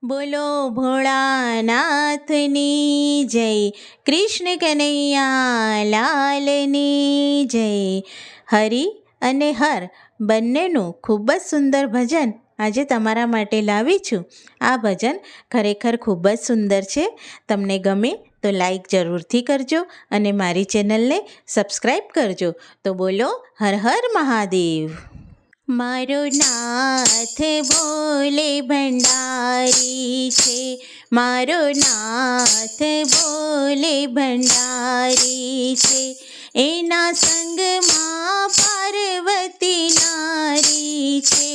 બોલો ભોળાનાથની જય, કૃષ્ણ કનૈયા લાલની જય. હરિ અને હર બંનેનું ખૂબ જ સુંદર ભજન આજે તમારા માટે લાવી છું. આ ભજન ખરેખર ખૂબ જ સુંદર છે. તમને ગમે તો લાઈક જરૂરથી કરજો અને મારી ચેનલને સબસ્ક્રાઈબ કરજો. તો બોલો હર હર મહાદેવ. મારો નાથ ભોલે ભંડારી છે, મારો નાથ ભોલે ભંડારી છે. એના સંગમાં પાર્વતી નારી છે,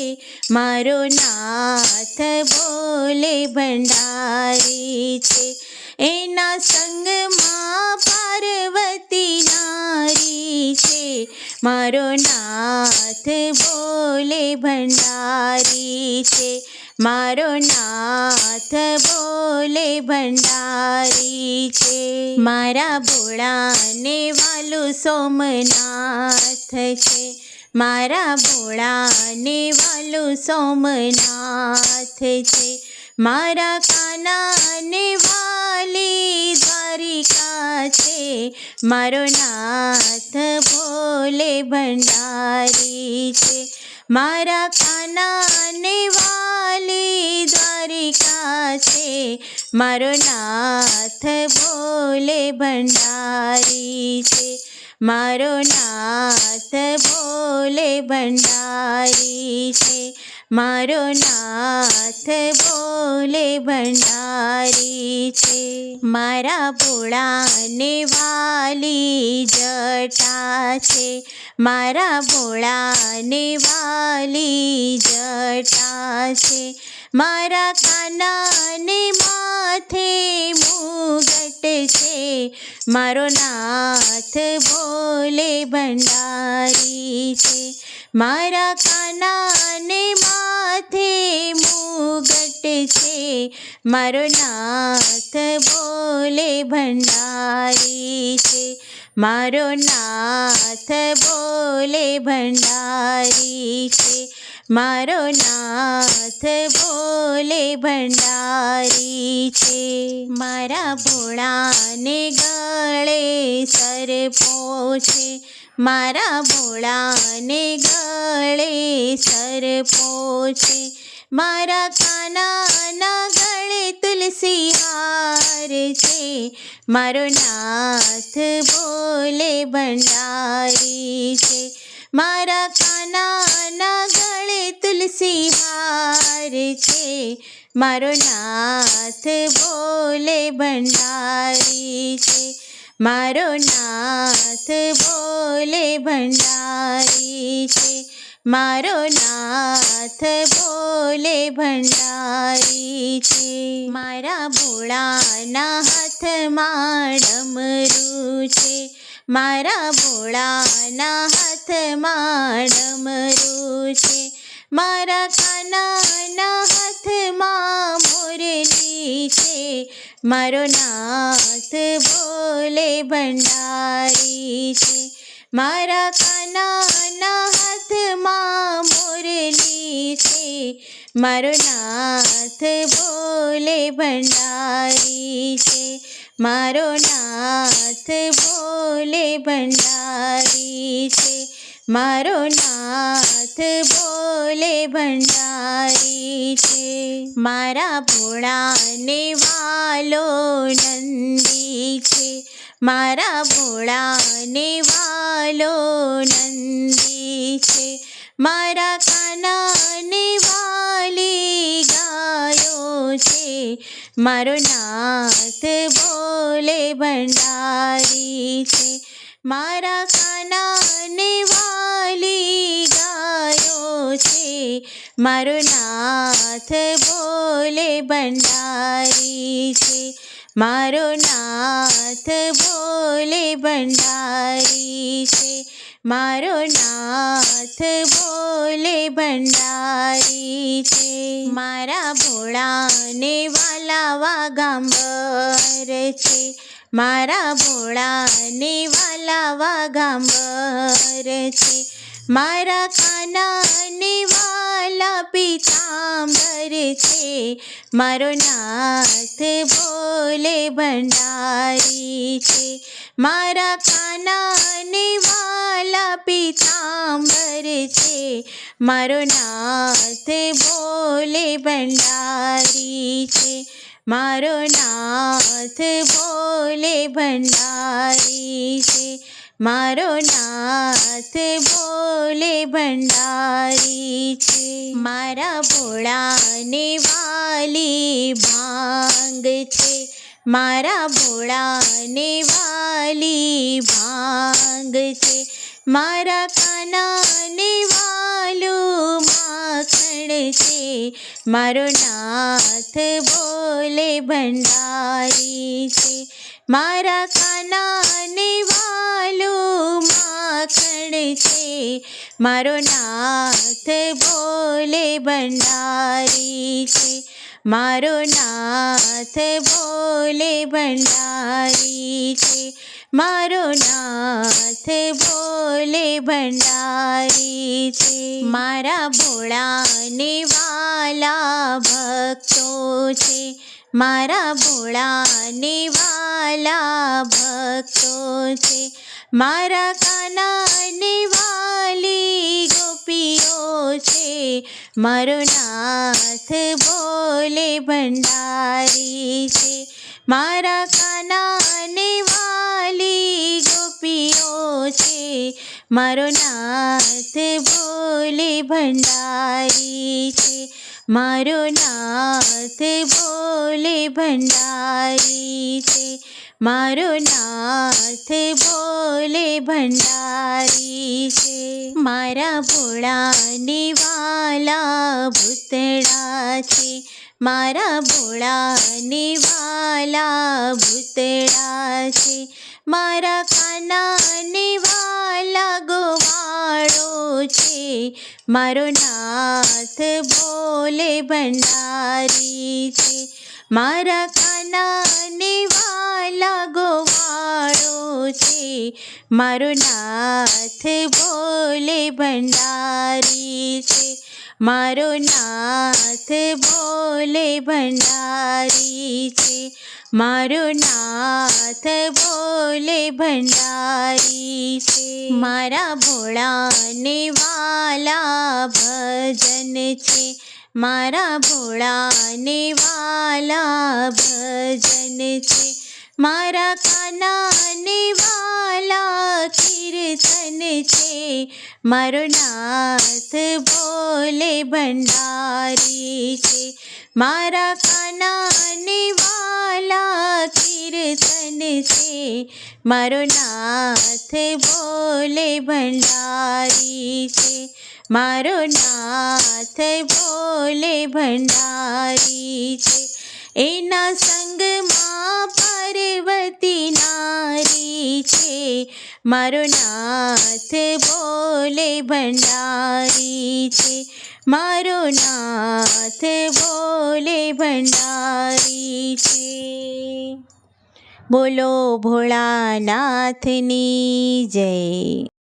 મારો નાથ ભોલે ભંડારી છે. એના સંગમાં પાર્વતી નારી છે, મારો નાથ ભોલે ભંડારી છે, મારો નાથ ભોલે ભંડારી છે. મારા ભોળાને વાલું સોમનાથ છે, મારા ભોળાને વાલું સોમનાથ છે. મારા કાનાને વાલી દ્વારિકા છે, મારો નાથ ભોલે ભંડારી છે. મારા કાનાને વાલી દ્વારિકા છે, મારો નાથ ભોલે ભંડારી છે, મારો નાથ ભોલે ભંડારી છે, મારો નાથ ભોલે ભંડારી છે. મારા ભોળાને વાલી જટા છે, મારા ભોળાને વાલી જટા છે. મારા કાનાને માથે મુગટ છે, મારો નાથ ભોલે ભંડારી છે. મારા કાનાને માથે મુગટ છે, મારો નાથ ભોલે ભંડારી છે, મારો નાથ ભોલે ભંડારી છે, મારો નાથ ભોલે ભંડારી છે. મારા ભોળાને ગળે સરપો છે, મારા ભોળાને ગળે સરપો છે. મારા કાનાના ગળે તુલસી હાર છે, મારો નાથ ભોલે ભંડારી છે. મારા કાનાના ગળે તુલસી હાર છે, મારો નાથ ભોલે ભંડારી છે, મારો નાથ ભોલે ભંડારી છે, મારો નાથ ભોલે ભંડારી છે. મારા ભોળાના હાથમાં ડમરું છે, મારા ભોળાના હાથમાં ડમરું છે. મારા કાનાના હાથમાં મોરલી છે, મારો નાથ ભોલે ભંડારી છે. મારા કાનાના હાથમાં મોરલી છે, મારો નાથ ભોલે ભંડારી છે, મારો નાથ ભોલે ભંડારી છે, મારો નાથ ભોલે ભંડારી છે. મારા ભોળાને વાલો નંદી છે, મારા ભોળાને વાલો નંદી છે. મારા કાનાને વાલી ગાયો છે, મારો નાથ ભોલે ભંડારી છે. મારા કાનાને વાલી ગાયો છે, મારો નાથ ભોલે ભંડારી છે, મારો નાથ ભોલે ભંડારી છે, મારો નાથ ભોલે ભંડારી છે. મારા ભોળાને વાલા વાગાંબર છે, મારા ભોળાને વાલા વાગાંબર છે. મારા કાનાને વાલા પીતાંબર છે, મારો નાથ ભોલે ભંડારી છે. મારા કાનાને વાલા પીતાંબર છે, મારો નાથ ભોલે ભંડારી છે, મારો નાથ ભોલે ભંડારી છે, મારો નાથ ભોલે ભંડારી છે. મારા ભોળાને વાલી ભાંગ છે, મારા ભોળાને વાલી ભાંગ છે, મારા કાનાને વાલું માખણ છે, મારો નાથ ભોલે ભંડારી છે, મારા કાનાને વાલું માખણ છે, મારો નાથ ભોલે ભંડારી છે, મારો નાથ ભોલે ભંડારી છે, મારો નાથ ભોલે ભંડારી છે. મારા ભોળાને વાલા ભક્તો છે, મારા ભોળાને વાલા ભક્તો છે, મારા કાનાને વાલી ગોપીઓ છે, મારો નાથ ભોલે ભંડારી છે, મારા કાનાને વાલી ગોપીઓ છે, મારો નાથ ભોલે ભંડારી છે, મારો નાથ ભોલે ભંડારી છે, મારો નાથ ભોલે ભંડારી છે. મારા ભોળાને વાલા ભૂતળા છે, મારા ભોળાને વાલા ભૂતળા છે, મારા કાનાને વાલા ગોવાળો છે, મારો નાથ ભોલે ભંડારી છે, મારા કાનાને વાલા ગોવાળો છે, મારો નાથ ભોલે ભંડારી છે, મારો નાથ ભોલે ભંડારી છે, મારો નાથ ભોલે ભંડારી છે. મારા ભોળાને વાલા ભજન છે, મારા ભોળાને વાલા ભજન છે, મારા કાનાને વાલા કીર્તન છે, મારો નાથ ભોલે ભંડારી છે, મારા કાનાને વાલા કીર્તન છે, મારો નાથ ભોલે ભંડારી છે, મારો નાથ ભોલે ભંડારી છે. એના સંગમાં પાર્વતી નારી છે, મારો નાથ ભોલે ભંડારી છે, મારો નાથ ભોલે ભંડારી છે. બોલો ભોળાનાથની જય.